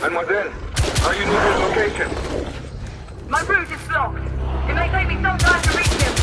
Mademoiselle, are you near his location? My route is blocked. It may take me some time to reach him.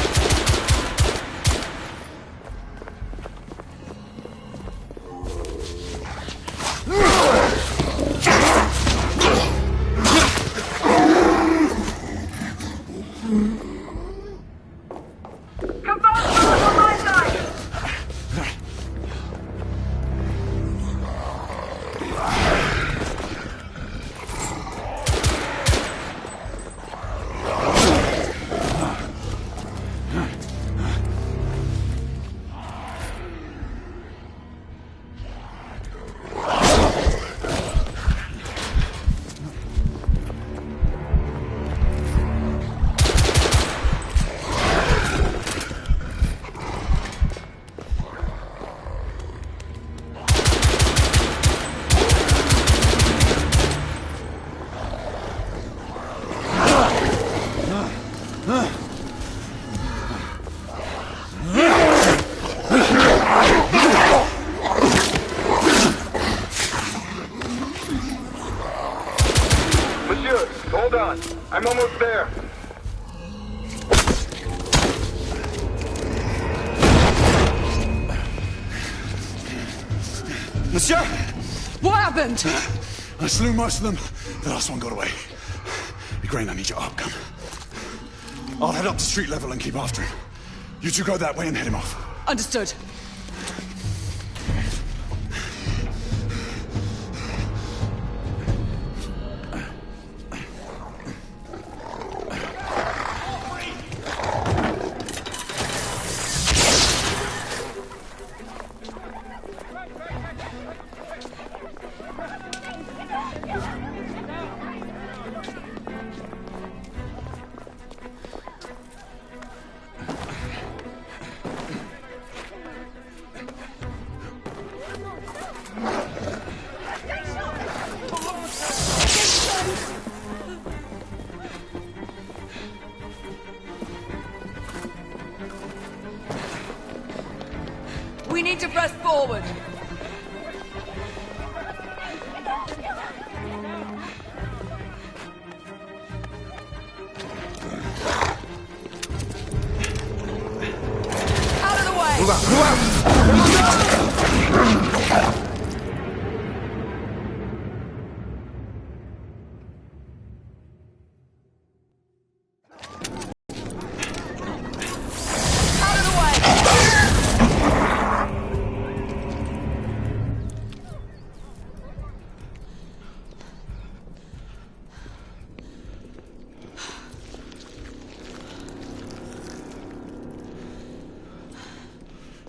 I'm almost there. Monsieur! What happened? I slew most of them. The last one got away. Grain, I need your arc gun. I'll head up to street level and keep after him. You two go that way and head him off. Understood. We need to press forward. Out of the way! Move out! Move out!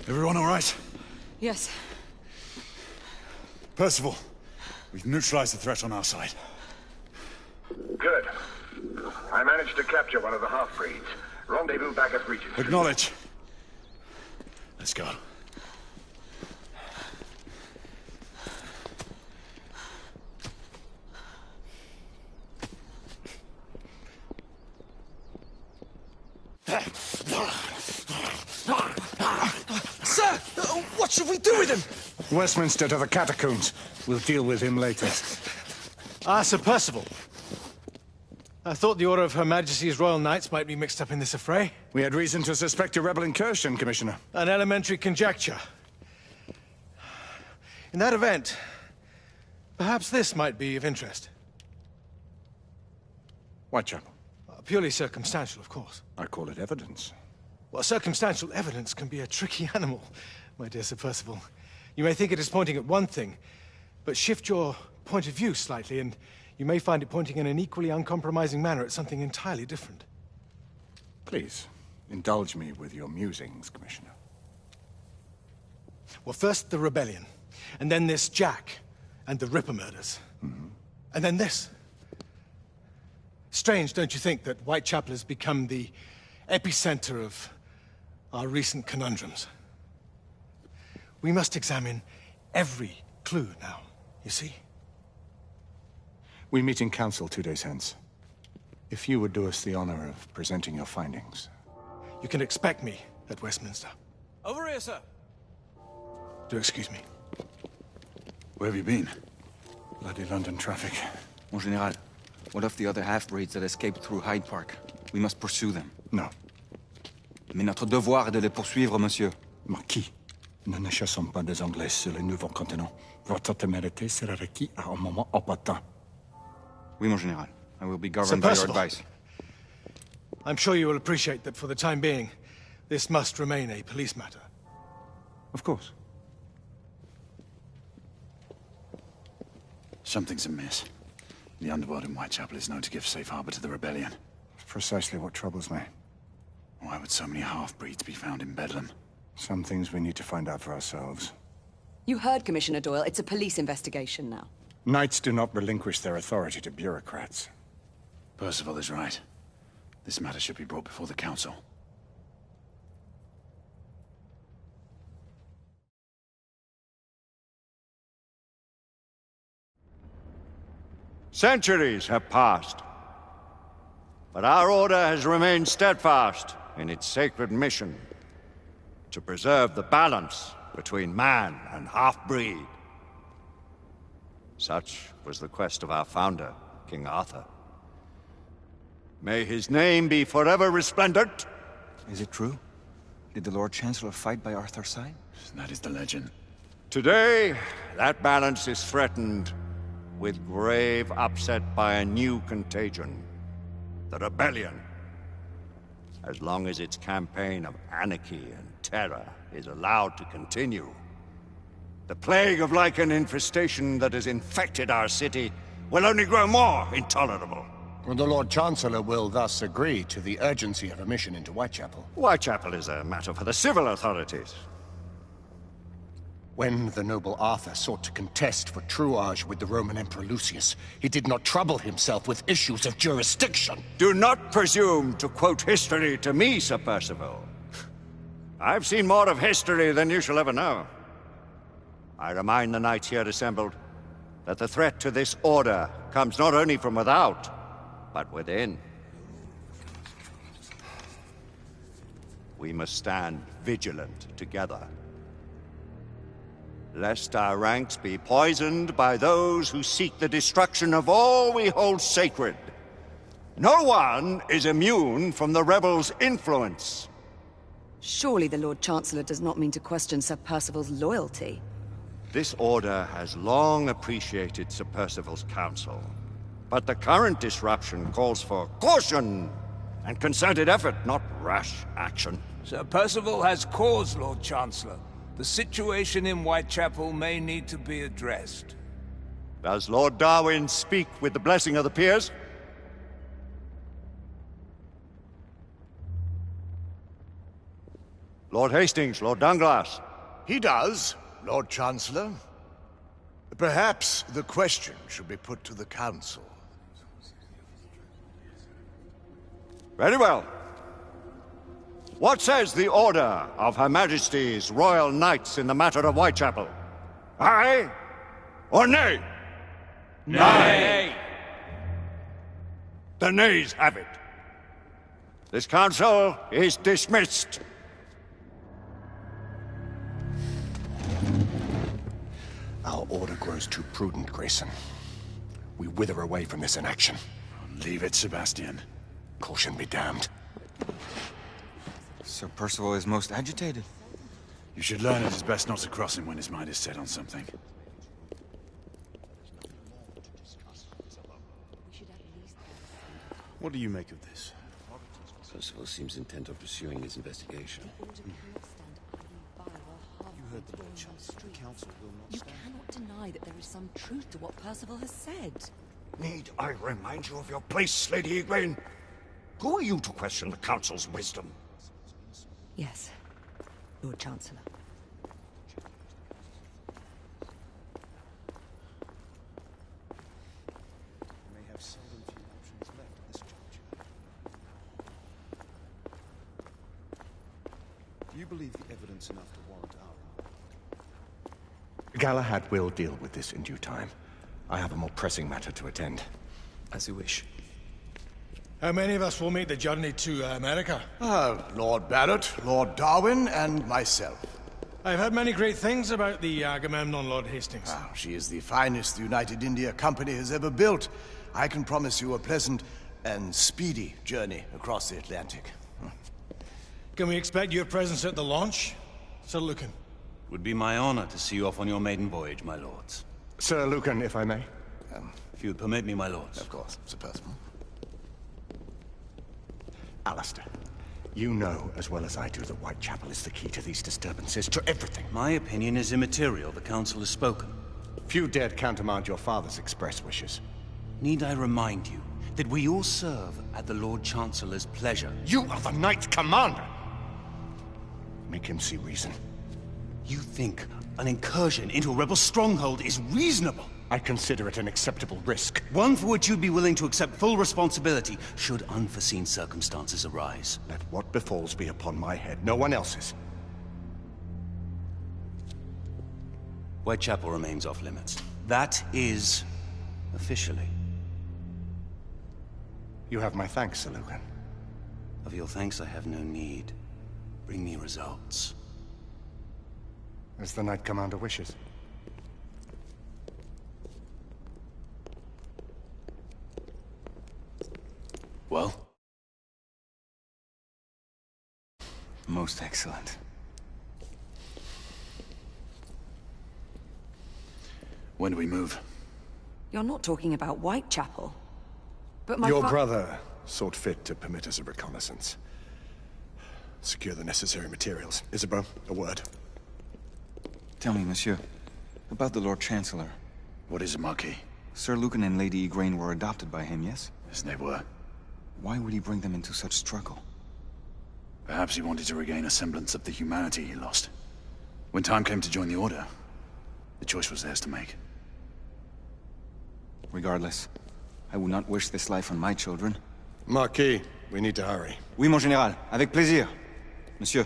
Everyone all right? Yes. Percival, we've neutralized the threat on our side. Good. I managed to capture one of the half-breeds. Rendezvous back at Regent. Acknowledge. Let's go. Sir! What should we do with him? Westminster to the catacombs. We'll deal with him later. Ah, Sir Percival. I thought the Order of Her Majesty's Royal Knights might be mixed up in this affray. We had reason to suspect a rebel incursion, Commissioner. An elementary conjecture. In that event, perhaps this might be of interest. Whitechapel. Purely circumstantial, of course. I call it evidence. Well, circumstantial evidence can be a tricky animal, my dear Sir Percival. You may think it is pointing at one thing, but shift your point of view slightly, and you may find it pointing in an equally uncompromising manner at something entirely different. Please, indulge me with your musings, Commissioner. Well, first the rebellion, and then this Jack, and the Ripper murders. And then this. Strange, don't you think, that Whitechapel has become the epicenter of our recent conundrums? We must examine every clue now, you see? We meet in council 2 days hence. If you would do us the honor of presenting your findings. You can expect me at Westminster. Over here, sir. Do excuse me. Where have you been? Bloody London traffic. Mon Général, what of the other half-breeds that escaped through Hyde Park? We must pursue them. No. Mais notre devoir est de les poursuivre, monsieur. Marquis, nous ne chassons pas des Anglais sur le nouveau continent. Votre témérité sera requis à un moment opportun. Oui, mon Général. I will be governed by your advice. I'm sure you will appreciate that for the time being, this must remain a police matter. Of course. Something's amiss. The underworld in Whitechapel is known to give safe harbor to the rebellion. It's precisely what troubles me. Why would so many half-breeds be found in Bedlam? Some things we need to find out for ourselves. You heard Commissioner Doyle. It's a police investigation now. Knights do not relinquish their authority to bureaucrats. Percival is right. This matter should be brought before the council. Centuries have passed, but our order has remained steadfast in its sacred mission to preserve the balance between man and half-breed. Such was the quest of our founder, King Arthur. May his name be forever resplendent. Is it true? Did the Lord Chancellor fight by Arthur's side? That is the legend. Today, that balance is threatened with grave upset by a new contagion, the rebellion. As long as its campaign of anarchy and terror is allowed to continue, the plague of lichen infestation that has infected our city will only grow more intolerable. The Lord Chancellor will thus agree to the urgency of a mission into Whitechapel. Whitechapel is a matter for the civil authorities. When the noble Arthur sought to contest for truage with the Roman Emperor Lucius, he did not trouble himself with issues of jurisdiction. Do not presume to quote history to me, Sir Percival. I've seen more of history than you shall ever know. I remind the knights here assembled that the threat to this order comes not only from without, but within. We must stand vigilant together, lest our ranks be poisoned by those who seek the destruction of all we hold sacred. No one is immune from the rebels' influence. Surely the Lord Chancellor does not mean to question Sir Percival's loyalty. This order has long appreciated Sir Percival's counsel, but the current disruption calls for caution and concerted effort, not rash action. Sir Percival has cause, Lord Chancellor. The situation in Whitechapel may need to be addressed. Does Lord Darwin speak with the blessing of the peers? Lord Hastings, Lord Dunglass. He does, Lord Chancellor. Perhaps the question should be put to the Council. Very well. What says the Order of Her Majesty's Royal Knights in the matter of Whitechapel? Aye or nay? Nay! The nays have it. This council is dismissed. Our order grows too prudent, Grayson. We wither away from this inaction. Leave it, Sebastian. Caution be damned. Sir Percival is most agitated. You should learn it is best not to cross him when his mind is set on something. What do you make of this? Percival seems intent on pursuing his investigation. You heard the Lord Chancellor. The Council will not You stand. cannot deny that there is some truth to what Percival has said. Need I remind you of your place, Lady Egwene? Who are you to question the Council's wisdom? Yes, Lord Chancellor. We may have seldom few options left at this juncture. Do you believe the evidence enough to warrant our... Galahad will deal with this in due time. I have a more pressing matter to attend. As you wish. How many of us will make the journey to America? Lord Barrett, Lord Darwin, and myself. I've heard many great things about the Agamemnon, Lord Hastings. Ah, she is the finest the United India Company has ever built. I can promise you a pleasant and speedy journey across the Atlantic. Can we expect your presence at the launch, Sir Lucan? Would be my honor to see you off on your maiden voyage, my lords. Sir Lucan, if I may. If you would permit me, my lords. Of course, Sir Percival. Alistair, you know as well as I do that Whitechapel is the key to these disturbances, to everything. My opinion is immaterial. The Council has spoken. Few dared countermand your father's express wishes. Need I remind you that we all serve at the Lord Chancellor's pleasure? You are the Knight Commander! Make him see reason. You think an incursion into a rebel stronghold is reasonable? I consider it an acceptable risk. One for which you'd be willing to accept full responsibility should unforeseen circumstances arise. Let what befalls be upon my head, no one else's. Whitechapel remains off limits. That is... officially. You have my thanks, Sir Lucan. Of your thanks I have no need. Bring me results. As the Knight Commander wishes. Well? Most excellent. When do we move? You're not talking about Whitechapel. But my Your brother sought fit to permit us a reconnaissance. Secure the necessary materials. Isabeau, a word. Tell me, monsieur, about the Lord Chancellor. What is it, Marquis? Sir Lucan and Lady Igraine were adopted by him, yes? Yes, they were. Why would he bring them into such struggle? Perhaps he wanted to regain a semblance of the humanity he lost. When time came to join the Order, the choice was theirs to make. Regardless, I would not wish this life on my children. Marquis, we need to hurry. Oui, mon général. Avec plaisir. Monsieur.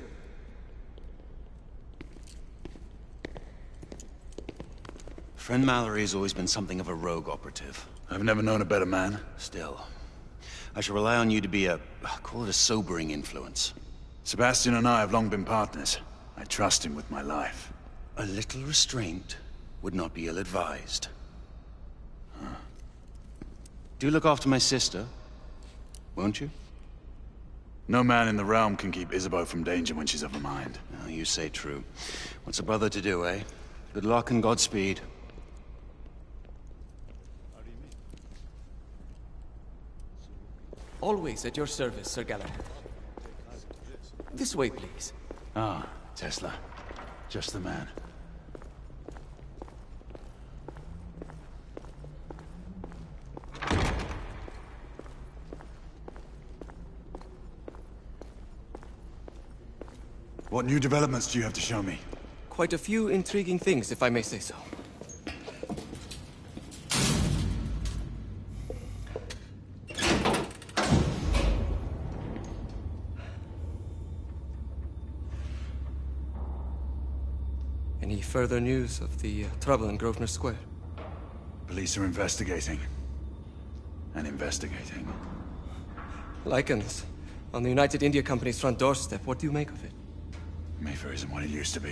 Friend Mallory has always been something of a rogue operative. I've never known a better man. Still, I shall rely on you to be a... call it a sobering influence. Sebastian and I have long been partners. I trust him with my life. A little restraint would not be ill-advised. Huh. Do look after my sister, won't you? No man in the realm can keep Isabeau from danger when she's of a mind. Oh, you say true. What's a brother to do, eh? Good luck and Godspeed. Always at your service, Sir Galahad. This way, please. Ah, Tesla. Just the man. What new developments do you have to show me? Quite a few intriguing things, if I may say so. Any further news of the trouble in Grosvenor Square? Police are investigating. And investigating. Lycans, on the United India Company's front doorstep. What do you make of it? Mayfair isn't what it used to be.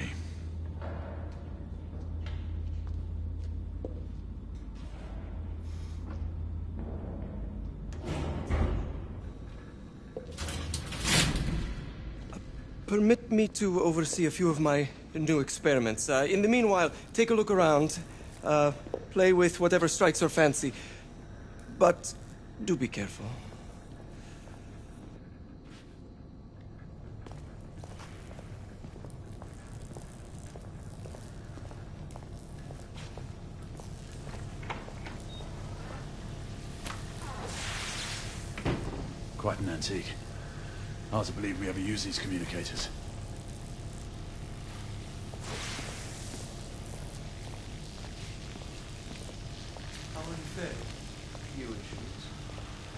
Permit me to oversee a few of my new experiments. In the meanwhile, take a look around. Play with whatever strikes your fancy. But do be careful. Quite an antique. Hard to believe we ever use these communicators. How are you fared? Few issues.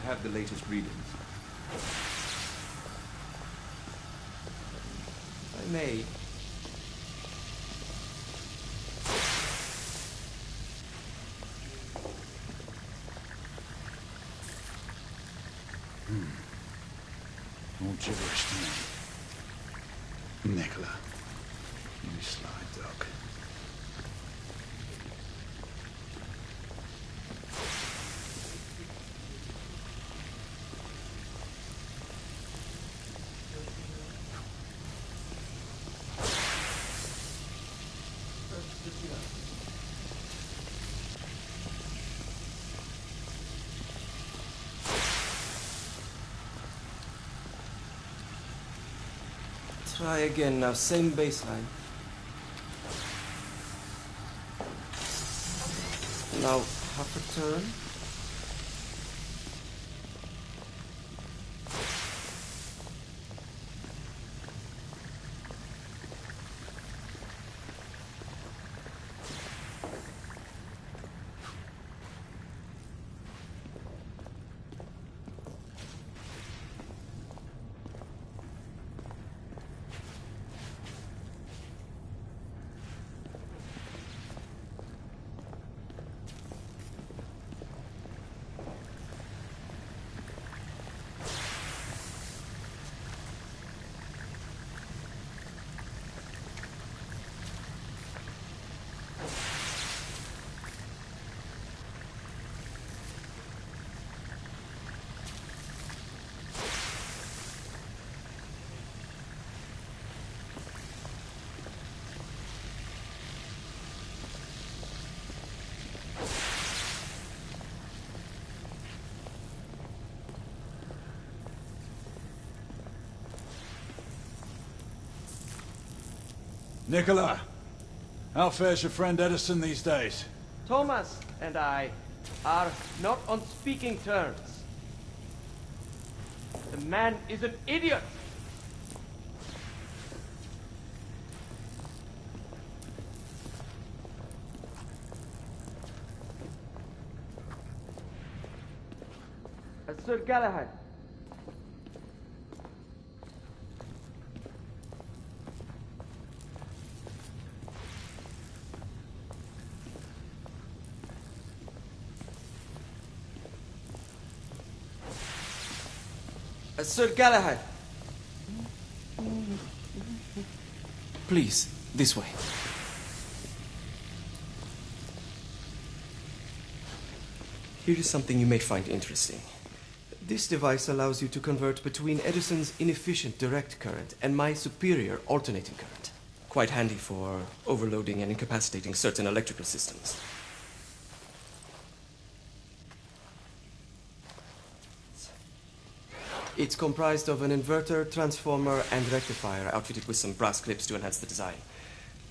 I have the latest readings. I may. All gibberish to me. Nicola. You sly dog. Try again now, same baseline. Now, half a turn. Nicola, how fares your friend Edison these days? Thomas and I are not on speaking terms. The man is an idiot. Sir Galahad. Sir Galahad. Please, this way. Here is something you may find interesting. This device allows you to convert between Edison's inefficient direct current and my superior alternating current. Quite handy for overloading and incapacitating certain electrical systems. It's comprised of an inverter, transformer, and rectifier outfitted with some brass clips to enhance the design.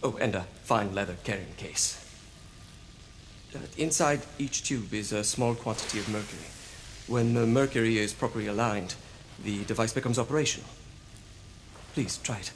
Oh, and a fine leather carrying case. Inside each tube is a small quantity of mercury. When the mercury is properly aligned, the device becomes operational. Please, try it.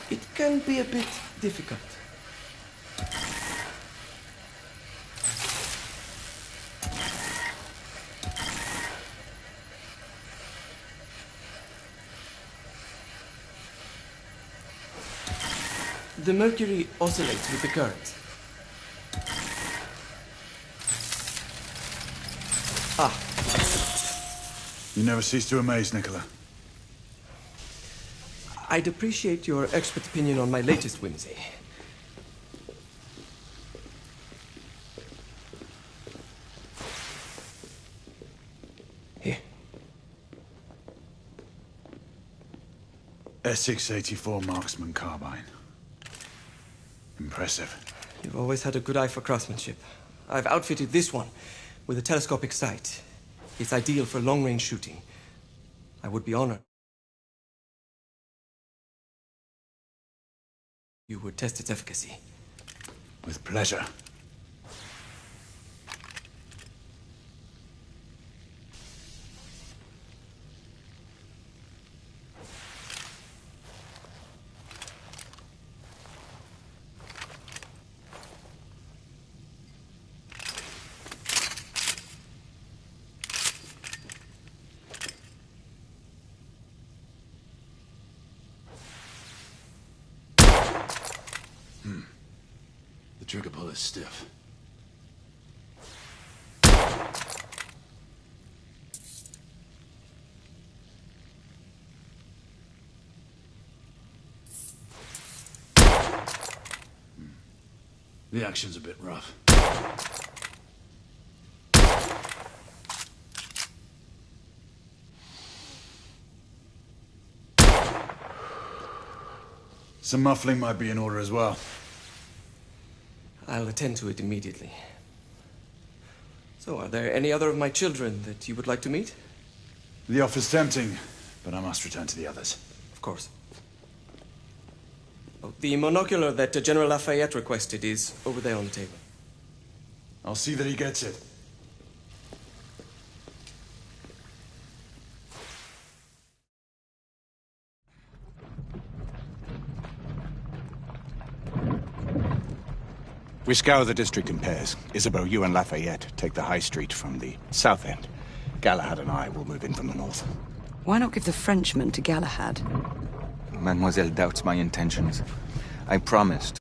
It can be a bit difficult. The mercury oscillates with the current. You never cease to amaze, Nicola. I'd appreciate your expert opinion on my latest whimsy. Here. Essex 84 Marksman Carbine. Impressive. You've always had a good eye for craftsmanship. I've outfitted this one with a telescopic sight. It's ideal for long-range shooting. I would be honored You would test its efficacy. With pleasure. The trigger pull is stiff. The action's a bit rough. Some muffling might be in order as well. I'll attend to it immediately. So, are there any other of my children that you would like to meet? The offer's tempting, but I must return to the others. Of course. Oh, the monocular that General Lafayette requested is over there on the table. I'll see that he gets it. We scour the district in pairs. Isabeau, you and Lafayette take the high street from the south end. Galahad and I will move in from the north. Why not give the Frenchman to Galahad? Mademoiselle doubts my intentions. I promised